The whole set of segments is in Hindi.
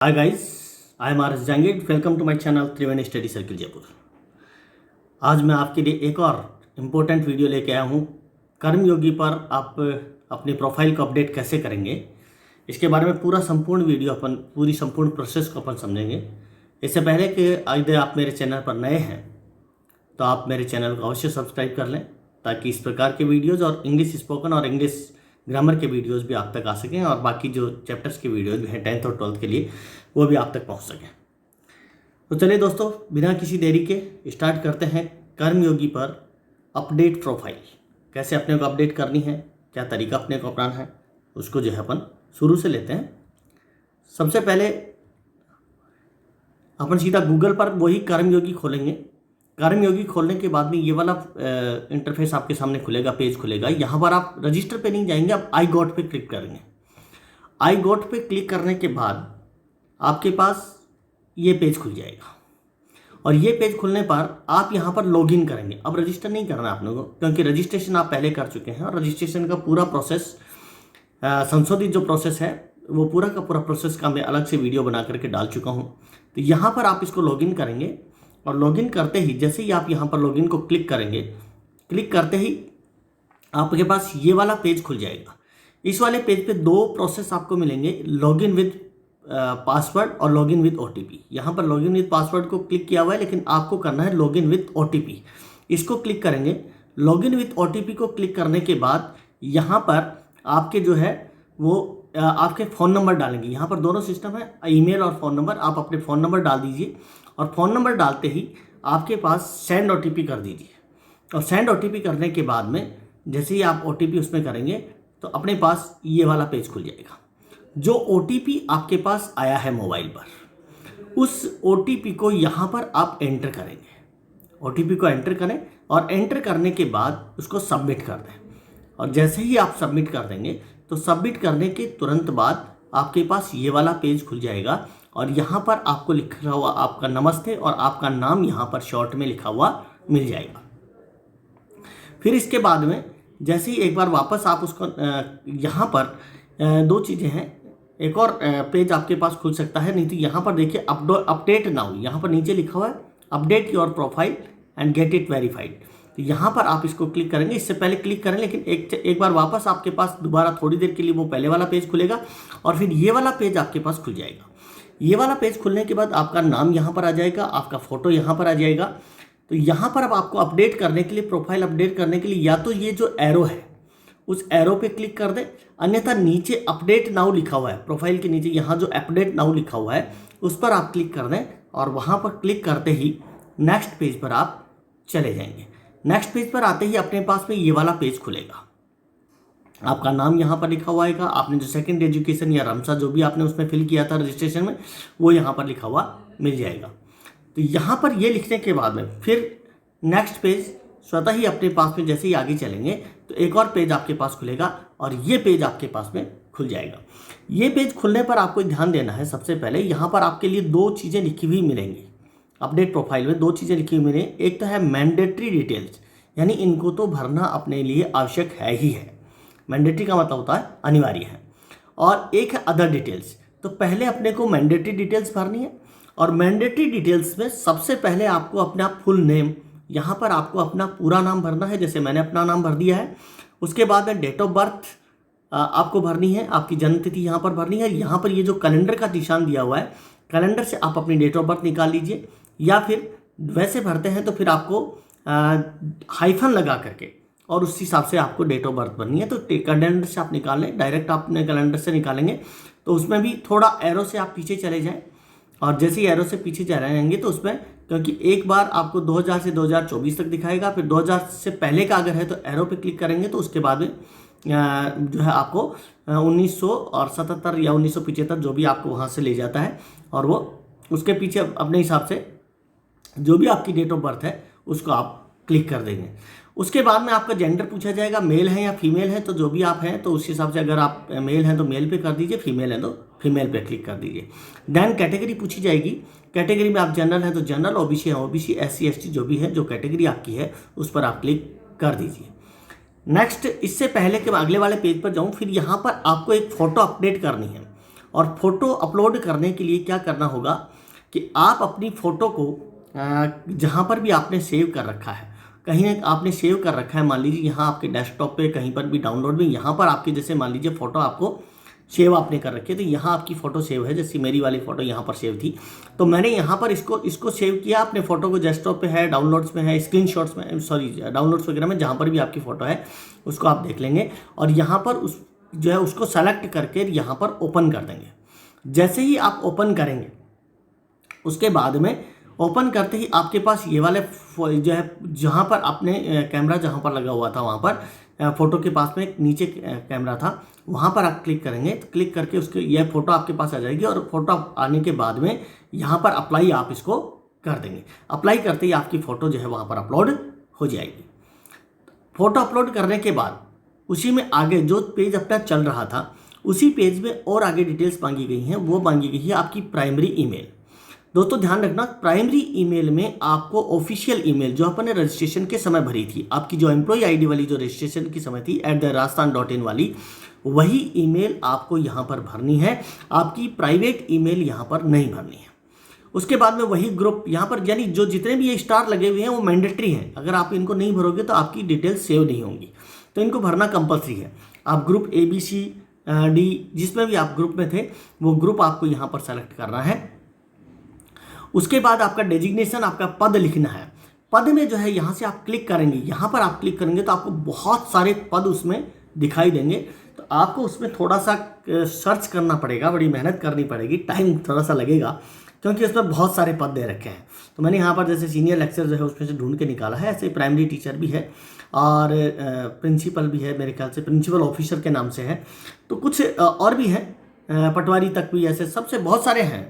Hi guys, I am R S Jahangir. Welcome to my channel Triveni Study Circle Jaipur. आज मैं आपके लिए एक और इम्पोर्टेंट वीडियो लेके आया हूँ। कर्मयोगी पर आप अपनी प्रोफाइल को अपडेट कैसे करेंगे, इसके बारे में पूरा संपूर्ण वीडियो पूरी संपूर्ण प्रोसेस को अपन समझेंगे। इससे पहले कि यदि आप मेरे चैनल पर नए हैं तो आप मेरे चैनल को अवश्य सब्सक्राइब कर लें, ताकि इस प्रकार के वीडियोज़ और इंग्लिश स्पोकन और इंग्लिश ग्रामर के वीडियोस भी आप तक आ सकें, और बाकी जो चैप्टर्स के वीडियोस भी हैं 10th और 12th के लिए वो भी आप तक पहुंच सकें। तो चलिए दोस्तों, बिना किसी देरी के स्टार्ट करते हैं। कर्मयोगी पर अपडेट प्रोफाइल कैसे अपने को अपडेट करनी है, क्या तरीका अपने को अपनाना है, उसको जो है अपन शुरू से लेते हैं। सबसे पहले अपन सीधा गूगल पर वही कर्मयोगी खोलेंगे। कर्मयोगी खोलने के बाद में ये वाला इंटरफेस आपके सामने खुलेगा, पेज खुलेगा। यहाँ पर आप रजिस्टर पे नहीं जाएंगे, आप आई गॉट पे क्लिक करेंगे। आई गॉट पे क्लिक करने के बाद आपके पास ये पेज खुल जाएगा, और ये पेज खुलने पर आप यहाँ पर लॉगिन करेंगे। अब रजिस्टर नहीं करना है आप लोगों को, क्योंकि रजिस्ट्रेशन आप पहले कर चुके हैं, और रजिस्ट्रेशन का पूरा प्रोसेस, संशोधित जो प्रोसेस है वो पूरा का पूरा प्रोसेस का मैं अलग से वीडियो बना करके डाल चुका हूँ। तो यहाँ पर आप इसको लॉगिन करेंगे, और लॉगिन करते ही जैसे ही आप यहाँ पर लॉगिन को क्लिक करेंगे, क्लिक करते ही आपके पास ये वाला पेज खुल जाएगा। इस वाले पेज पे दो प्रोसेस आपको मिलेंगे, लॉगिन विद पासवर्ड और लॉगिन विद ओटीपी। यहाँ पर लॉगिन विद पासवर्ड को क्लिक किया हुआ है, लेकिन आपको करना है लॉगिन विद ओटीपी। इसको क्लिक करेंगे। लॉगिन विद ओटीपी को क्लिक करने के बाद यहाँ पर आपके जो है वो आपके फ़ोन नंबर डालेंगे। यहाँ पर दोनों सिस्टम है, ईमेल और फ़ोन नंबर। आप अपने फ़ोन नंबर डाल दीजिए, और फ़ोन नंबर डालते ही आपके पास सेंड ओटीपी कर दीजिए। और सेंड ओटीपी करने के बाद में जैसे ही आप ओटीपी उसमें करेंगे तो अपने पास ये वाला पेज खुल जाएगा। जो ओटीपी आपके पास आया है मोबाइल पर, उस ओटीपी को यहाँ पर आप एंटर करेंगे। ओटीपी को एंटर करें, और एंटर करने के बाद उसको सबमिट कर दें। और जैसे ही आप सबमिट कर देंगे तो सबमिट करने के तुरंत बाद आपके पास ये वाला पेज खुल जाएगा, और यहाँ पर आपको लिखा हुआ आपका नमस्ते और आपका नाम यहाँ पर शॉर्ट में लिखा हुआ मिल जाएगा। फिर इसके बाद में जैसे ही एक बार वापस आप उसको यहाँ पर दो चीज़ें हैं, एक और पेज आपके पास खुल सकता है। नहीं तो यहाँ पर देखिए अपडेट नाउ, यहाँ पर नीचे लिखा हुआ है update your profile and get it verified. तो यहाँ पर आप इसको क्लिक करेंगे। इससे पहले क्लिक करें, लेकिन एक बार वापस आपके पास दोबारा थोड़ी देर के लिए वो पहले वाला पेज खुलेगा, और फिर ये वाला पेज आपके पास खुल जाएगा। ये वाला पेज खुलने के बाद आपका नाम यहाँ पर आ जाएगा, आपका फ़ोटो यहाँ पर आ जाएगा। तो यहाँ पर अब आपको अपडेट करने के लिए, प्रोफाइल अपडेट करने के लिए, या तो ये जो एरो है उस एरो पे क्लिक कर दें, अन्यथा नीचे अपडेट नाउ लिखा हुआ है, प्रोफाइल के नीचे यहाँ जो अपडेट नाउ लिखा हुआ है उस पर आप क्लिक कर दें, और वहाँ पर क्लिक करते ही नेक्स्ट पेज पर आप चले जाएंगे। नेक्स्ट पेज पर आते ही अपने पास में ये वाला पेज खुलेगा। आपका नाम यहाँ पर लिखा हुआ आएगा, आपने जो सेकंड एजुकेशन या रमसा जो भी आपने उसमें फिल किया था रजिस्ट्रेशन में, वो यहाँ पर लिखा हुआ मिल जाएगा। तो यहाँ पर ये लिखने के बाद में फिर नेक्स्ट पेज स्वतः ही अपने पास में जैसे ही आगे चलेंगे तो एक और पेज आपके पास खुलेगा, और ये पेज आपके पास में खुल जाएगा। ये पेज खुलने पर आपको ध्यान देना है, सबसे पहले यहाँ पर आपके लिए दो चीज़ें लिखी हुई मिलेंगी। अपडेट प्रोफाइल में दो चीज़ें लिखी हुई मिलेंगी। एक तो है मैंडेटरी डिटेल्स, यानी इनको तो भरना अपने लिए आवश्यक है ही है। मैंडेटरी का मतलब होता है अनिवार्य है। और एक है अदर डिटेल्स। तो पहले अपने को मैंडेटरी डिटेल्स भरनी है, और मैंडेटरी डिटेल्स में सबसे पहले आपको अपना फुल नेम, यहाँ पर आपको अपना पूरा नाम भरना है, जैसे मैंने अपना नाम भर दिया है। उसके बाद में डेट ऑफ बर्थ आपको भरनी है, आपकी जन्मतिथि यहाँ पर भरनी है। यहाँ पर ये जो कैलेंडर का निशान दिया हुआ है, कैलेंडर से आप अपनी डेट ऑफ बर्थ निकाल लीजिए, या फिर वैसे भरते हैं तो फिर आपको हाइफन लगा करके और उस हिसाब से आपको डेट ऑफ बर्थ भरनी है। तो कैलेंडर से आप निकाल लें, डायरेक्ट आपने कैलेंडर से निकालेंगे तो उसमें भी थोड़ा एरो से आप पीछे चले जाएं, और जैसे ही एरो से पीछे जा रहेंगे तो उसमें, क्योंकि एक बार आपको 2000 से 2024 तक दिखाएगा, फिर 2000 से पहले का अगर है तो एरो पे क्लिक करेंगे तो उसके बाद में जो है आपको 1977 या 1975 जो भी आपको वहाँ से ले जाता है, और वो उसके पीछे अपने हिसाब से जो भी आपकी डेट ऑफ बर्थ है उसको आप क्लिक कर देंगे। उसके बाद में आपका जेंडर पूछा जाएगा, मेल है या फीमेल है। तो जो भी आप हैं तो उस हिसाब से, अगर आप मेल हैं तो मेल पे कर दीजिए, फीमेल है तो फीमेल पे क्लिक कर दीजिए। देन कैटेगरी पूछी जाएगी। कैटेगरी में आप जनरल हैं तो जनरल, ओबीसी है ओबीसी, एससी एसटी जो भी है, जो कैटेगरी आपकी है उस पर आप क्लिक कर दीजिए। नेक्स्ट, इससे पहले कि मैं अगले वाले पेज पर जाऊँ, फिर यहाँ पर आपको एक फ़ोटो अपडेट करनी है। और फोटो अपलोड करने के लिए क्या करना होगा कि आप अपनी फ़ोटो को जहाँ पर भी आपने सेव कर रखा है, कहीं ना आपने सेव कर रखा है, मान लीजिए यहाँ आपके डेस्कटॉप पे कहीं पर भी डाउनलोड में, यहाँ पर आपकी जैसे मान लीजिए फ़ोटो आपको सेव आपने कर रखी है, तो यहाँ आपकी फ़ोटो सेव है, जैसे मेरी वाली फ़ोटो यहाँ पर सेव थी, तो मैंने यहाँ पर इसको सेव किया। अपने फ़ोटो को डेस्कटॉप पे है, डाउनलोड्स में है, स्क्रीनशॉट्स में, सॉरी डाउनलोड्स वगैरह में, जहाँ पर भी आपकी फ़ोटो है उसको आप देख लेंगे और यहाँ पर उस जो है उसको सेलेक्ट करके यहाँ पर ओपन कर देंगे। जैसे ही आप ओपन करेंगे उसके बाद में ओपन करते ही आपके पास ये वाले जो है, जहाँ पर आपने कैमरा जहाँ पर लगा हुआ था वहाँ पर फ़ोटो के पास में एक नीचे कैमरा था, वहाँ पर आप क्लिक करेंगे तो क्लिक करके उसके यह फ़ोटो आपके पास आ जाएगी और फोटो आने के बाद में यहाँ पर अप्लाई आप इसको कर देंगे। अप्लाई करते ही आपकी फ़ोटो जो है वहाँ पर अपलोड हो जाएगी। फ़ोटो अपलोड करने के बाद उसी में आगे जो पेज अपना चल रहा था उसी पेज में और आगे डिटेल्स मांगी गई हैं। वो मांगी गई है आपकी प्राइमरी ईमेल। दोस्तों ध्यान रखना, प्राइमरी ईमेल में आपको ऑफिशियल ईमेल जो अपने रजिस्ट्रेशन के समय भरी थी, आपकी जो एम्प्लॉय आईडी वाली जो रजिस्ट्रेशन के समय थी @rajasthan.in वाली, वही ईमेल आपको यहाँ पर भरनी है। आपकी प्राइवेट ईमेल यहाँ पर नहीं भरनी है। उसके बाद में वही ग्रुप यहाँ पर, यानी जो जितने भी ये स्टार लगे हुए हैं वो मैंडेटरी हैं। अगर आप इनको नहीं भरोगे तो आपकी डिटेल्स सेव नहीं होंगी, तो इनको भरना कंपलसरी है। आप ग्रुप ABCD जिसमें भी आप ग्रुप में थे वो ग्रुप आपको यहाँ पर सेलेक्ट करना है। उसके बाद आपका डेजिग्नेशन, आपका पद लिखना है। पद में जो है यहाँ से आप क्लिक करेंगे, यहाँ पर आप क्लिक करेंगे तो आपको बहुत सारे पद उसमें दिखाई देंगे। तो आपको उसमें थोड़ा सा सर्च करना पड़ेगा, बड़ी मेहनत करनी पड़ेगी, टाइम थोड़ा सा लगेगा क्योंकि उसमें बहुत सारे पद दे रखे हैं। तो मैंने यहाँ पर जैसे सीनियर लेक्चर जो है उसमें से ढूंढ के निकाला है। ऐसे प्राइमरी टीचर भी है और प्रिंसिपल भी है, मेरे ख्याल से प्रिंसिपल ऑफिसर के नाम से है। तो कुछ और भी हैं, पटवारी तक भी, ऐसे सबसे बहुत सारे हैं,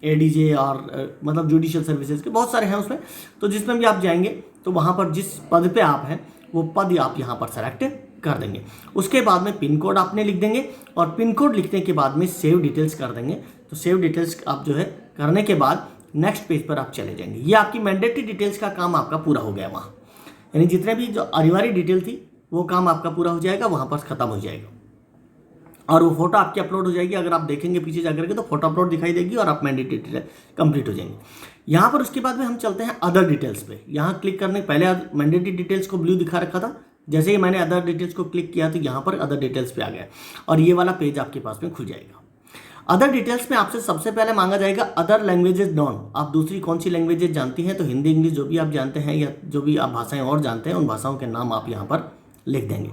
ADJ और मतलब जुडिशियल सर्विसेज के बहुत सारे हैं उसमें। तो जिसमें भी आप जाएंगे तो वहाँ पर जिस पद पे आप हैं वो पद आप यहाँ पर सेलेक्ट कर देंगे। उसके बाद में पिन कोड आपने लिख देंगे और पिन कोड लिखने के बाद में सेव डिटेल्स कर देंगे। तो सेव डिटेल्स आप जो है करने के बाद नेक्स्ट पेज पर आप चले जाएंगे। ये आपकी मैंडेटरी डिटेल्स का काम आपका पूरा हो गया वहाँ, यानी जितने भी जो अनिवार्य डिटेल थी वो काम आपका पूरा हो जाएगा, वहाँ पर ख़त्म हो जाएगा और वो फोटो आपकी अपलोड हो जाएगी। अगर आप देखेंगे पीछे जाकर के तो फोटो अपलोड दिखाई देगी और आप मैंडेटरी डिटेल कंप्लीट हो जाएंगे यहाँ पर। उसके बाद में हम चलते हैं अदर डिटेल्स पे। यहाँ क्लिक करने पहले मैंडेटरी डिटेल्स को ब्लू दिखा रखा था, जैसे ही मैंने अदर डिटेल्स को क्लिक किया तो यहाँ पर अदर डिटेल्स पे आ गया और ये वाला पेज आपके पास में खुल जाएगा। अदर डिटेल्स में आपसे सबसे पहले मांगा जाएगा अदर लैंग्वेजेज नॉन। आप दूसरी कौन सी लैंग्वेजेज जानती हैं, तो हिंदी इंग्लिश जो भी आप जानते हैं या जो भी आप भाषाएं और जानते हैं उन भाषाओं के नाम आप यहाँ पर लिख देंगे।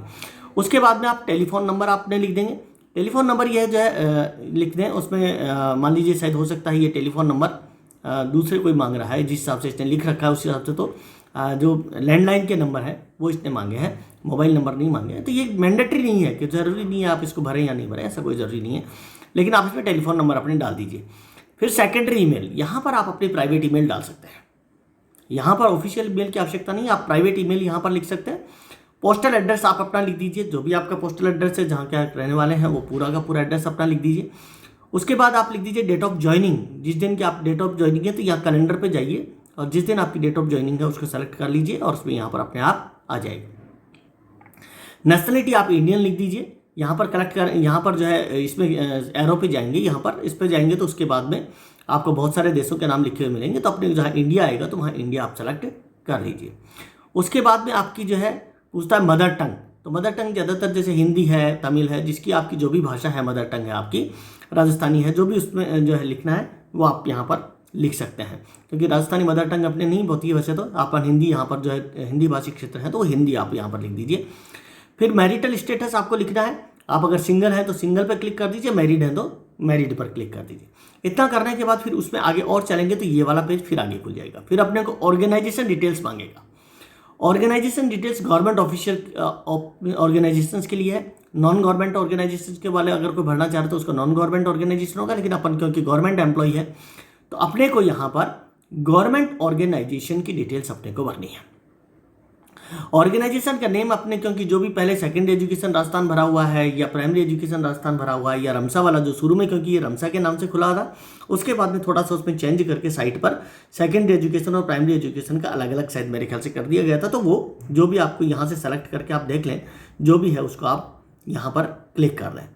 उसके बाद में आप टेलीफोन नंबर आपने लिख देंगे। टेलीफोन नंबर यह जो है लिख दें, उसमें मान लीजिए शायद हो सकता है ये टेलीफोन नंबर दूसरे कोई मांग रहा है, जिस हिसाब से इसने लिख रखा है उस हिसाब से तो जो लैंडलाइन के नंबर है वो इसने मांगे हैं, मोबाइल नंबर नहीं मांगे हैं। तो ये मैंडेटरी नहीं है कि ज़रूरी नहीं है आप इसको भरें या नहीं भरें, ऐसा कोई ज़रूरी नहीं है, लेकिन आप इसमें टेलीफोन नंबर अपने डाल दीजिए। फिर सेकेंडरी ईमेल, यहाँ पर आप अपनी प्राइवेट ईमेल डाल सकते हैं। यहाँ पर ऑफिशियल ईमेल की आवश्यकता नहीं है, आप प्राइवेट ईमेल यहाँ पर लिख सकते हैं। पोस्टल एड्रेस आप अपना लिख दीजिए, जो भी आपका पोस्टल एड्रेस है जहाँ के आप रहने वाले हैं वो पूरा का पूरा एड्रेस अपना लिख दीजिए। उसके बाद आप लिख दीजिए डेट ऑफ ज्वाइनिंग, जिस दिन की आप डेट ऑफ ज्वाइनिंग है तो यहाँ कैलेंडर पे जाइए और जिस दिन आपकी डेट ऑफ ज्वाइनिंग है उसको सेलेक्ट कर लीजिए और उसमें यहाँ पर अपने आप आ जाएगा। नेशनलिटी आप इंडियन लिख दीजिए। यहाँ पर कलेक्ट कर, यहाँ पर जो है इसमें एरो पे जाएंगे, यहाँ पर इस पर जाएंगे तो उसके बाद में आपको बहुत सारे देशों के नाम लिखे हुए मिलेंगे, तो अपने जहाँ इंडिया आएगा तो वहाँ इंडिया आप सेलेक्ट कर लीजिए। उसके बाद में आपकी जो है पूछता है मदर टंग, तो मदर टंग ज़्यादातर जैसे हिंदी है, तमिल है, जिसकी आपकी जो भी भाषा है मदर टंग है आपकी, राजस्थानी है, जो भी उसमें जो है लिखना है वो आप यहाँ पर लिख सकते हैं, क्योंकि राजस्थानी मदर टंग अपने नहीं होती है वैसे तो। आप हिंदी यहाँ पर जो है हिंदी भाषी क्षेत्र है तो वो हिंदी आप यहाँ पर लिख दीजिए। फिर मैरिटल स्टेटस आपको लिखना है, आप अगर सिंगल है तो सिंगल पर क्लिक कर दीजिए, मैरिड है तो मैरिड पर क्लिक कर दीजिए। इतना करने के बाद फिर उसमें आगे और चलेंगे तो ये वाला पेज फिर आगे खुल जाएगा। फिर अपने को ऑर्गेनाइजेशन डिटेल्स मांगेगा। Organisation details government official organisations के लिए है, नॉन गवर्नमेंट ऑर्गेनाइजेशंस के वाले अगर कोई भरना चाहते तो उसका नॉन गवर्नमेंट ऑर्गेनाइजेशन होगा, लेकिन अपन क्योंकि गवर्नमेंट एम्प्लॉय है तो अपने को यहाँ पर गवर्नमेंट ऑर्गेनाइजेशन की डिटेल्स अपने को भरनी है। ऑर्गेनाइजेशन का नेम अपने, क्योंकि जो भी पहले सेकेंडरी एजुकेशन राजस्थान भरा हुआ है या प्राइमरी एजुकेशन राजस्थान भरा हुआ है या रमसा वाला जो शुरू में, क्योंकि ये रमसा के नाम से खुला था, उसके बाद में थोड़ा सा उसमें चेंज करके साइट पर सेकेंडरी एजुकेशन और प्राइमरी एजुकेशन का अलग अलग शायद मेरे ख्याल से कर दिया गया था। तो वो जो भी आपको यहाँ से सेलेक्ट करके आप देख लें, जो भी है उसको आप यहाँ पर क्लिक कर लें।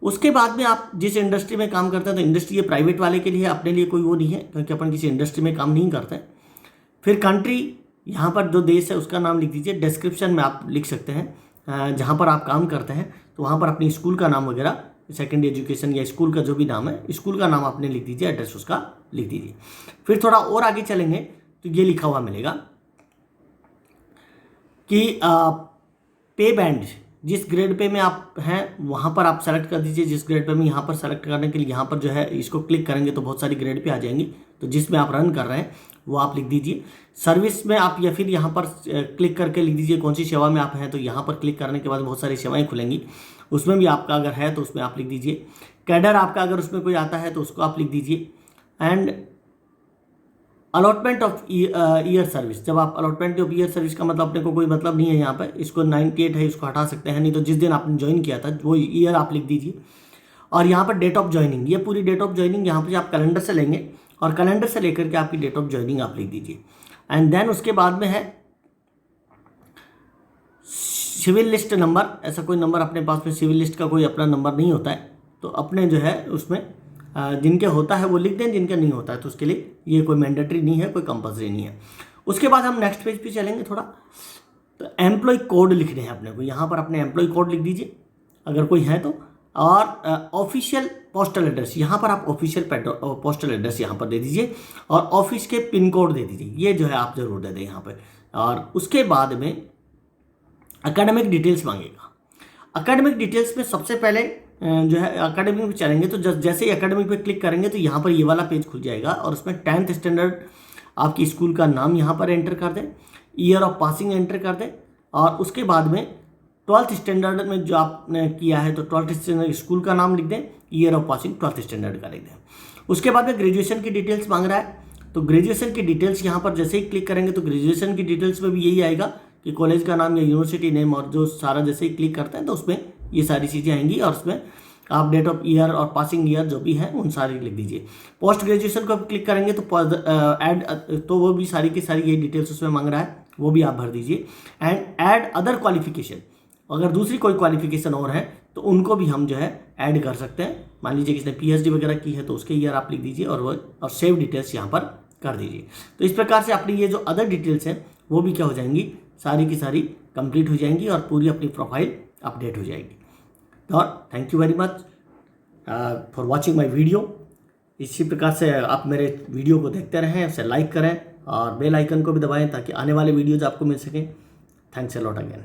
उसके बाद में आप जिस इंडस्ट्री में काम करते हैं, तो इंडस्ट्री ये प्राइवेट वाले के लिए है, अपने लिए कोई वो नहीं है, क्योंकि अपन किसी इंडस्ट्री में काम नहीं करते हैं। फिर कंट्री, यहाँ पर जो देश है उसका नाम लिख दीजिए। डिस्क्रिप्शन में आप लिख सकते हैं जहाँ पर आप काम करते हैं, तो वहाँ पर अपनी स्कूल का नाम वगैरह, सेकेंडरी एजुकेशन या स्कूल का जो भी नाम है, स्कूल का नाम आपने लिख दीजिए, एड्रेस उसका लिख दीजिए। फिर थोड़ा और आगे चलेंगे तो ये लिखा हुआ मिलेगा कि पे बैंड, जिस ग्रेड पे में आप हैं वहाँ पर आप सेलेक्ट कर दीजिए। जिस ग्रेड पे में, यहाँ पर सेलेक्ट करने के लिए यहाँ पर जो है इसको क्लिक करेंगे तो बहुत सारी ग्रेड पे आ जाएंगी, तो जिसमें आप रन कर रहे हैं वो आप लिख दीजिए। सर्विस में आप या फिर यहाँ पर क्लिक करके लिख दीजिए कौन सी सेवा में आप हैं, तो यहाँ पर क्लिक करने के बाद बहुत सारी सेवाएं खुलेंगी, उसमें भी आपका अगर है तो उसमें आप लिख दीजिए। कैडर आपका अगर उसमें कोई आता है तो उसको आप लिख दीजिए। And allotment of year service, जब आप अलॉटमेंट ऑफ ईयर सर्विस का मतलब अपने को कोई मतलब नहीं है यहाँ पर, इसको 98 है इसको हटा सकते हैं, नहीं तो जिस दिन आपने ज्वाइन किया था वो ईयर आप लिख दीजिए। और यहाँ पर डेट ऑफ ज्वाइनिंग, ये पूरी डेट ऑफ ज्वाइनिंग यहाँ पर आप कैलेंडर से लेंगे और कैलेंडर से लेकर के आपकी डेट ऑफ ज्वाइनिंग आप लिख दीजिए। एंड देन उसके बाद में है सिविल लिस्ट नंबर। ऐसा कोई नंबर अपने पास में, सिविल लिस्ट का कोई अपना नंबर नहीं होता है, तो अपने जो है उसमें जिनके होता है वो लिख दें, जिनका नहीं होता है तो उसके लिए ये कोई मैंडेटरी नहीं है, कोई कंपलसरी नहीं है। उसके बाद हम नेक्स्ट पेज पे चलेंगे थोड़ा, तो एम्प्लॉय कोड लिखने हैं अपने को। यहाँ पर अपने एम्प्लॉय कोड लिख दीजिए अगर कोई है तो। और ऑफिशियल पोस्टल एड्रेस, यहाँ पर आप ऑफिशियल पोस्टल एड्रेस यहाँ पर दे दीजिए और ऑफिस के पिन कोड दे दीजिए, ये जो है आप जरूर दे दें यहाँ पर। और उसके बाद में एकेडमिक डिटेल्स मांगेगा। एकेडमिक डिटेल्स में सबसे पहले जो है एकेडमिक में चलेंगे तो जैसे ही एकेडमिक पे क्लिक करेंगे तो यहाँ पर ये वाला पेज खुल जाएगा और उसमें 10th स्टैंडर्ड आपकी स्कूल का नाम यहाँ पर एंटर कर दें, ईयर ऑफ पासिंग एंटर कर दें, और उसके बाद में 12th स्टैंडर्ड में जो आपने किया है तो 12th स्टैंडर्ड स्कूल का नाम लिख दें, year of passing 12th standard का लिख दें। उसके बाद में ग्रेजुएशन की डिटेल्स मांग रहा है, तो ग्रेजुएशन की डिटेल्स यहाँ पर जैसे ही क्लिक करेंगे तो ग्रेजुएशन की डिटेल्स में भी यही आएगा कि कॉलेज का नाम या यूनिवर्सिटी नेम, और जो सारा जैसे ही क्लिक करते हैं तो उसमें ये सारी चीज़ें आएंगी और उसमें आप डेट ऑफ ईयर और पासिंग ईयर जो भी है उन सारी लिख दीजिए। पोस्ट ग्रेजुएशन को क्लिक करेंगे तो ऐड, तो वो भी सारी की सारी ये डिटेल्स उसमें मांग रहा है, वो भी आप भर दीजिए। एंड ऐड अदर क्वालिफिकेशन, अगर दूसरी कोई क्वालिफिकेशन और है तो उनको भी हम जो है ऐड कर सकते हैं। मान लीजिए किसने PhD वगैरह की है तो उसके ईयर आप लिख दीजिए और सेव डिटेल्स यहाँ पर कर दीजिए। तो इस प्रकार से अपनी ये जो अदर डिटेल्स हैं वो भी क्या हो जाएंगी, सारी की सारी कंप्लीट हो जाएंगी और पूरी अपनी प्रोफाइल अपडेट हो जाएगी। और thank you very much for watching my video. इसी प्रकार से आप मेरे वीडियो को देखते रहें, उसे लाइक करें और बेल आइकन को भी दबाएं ताकि आने वाले वीडियोज आपको मिल सकें। Thanks a lot again.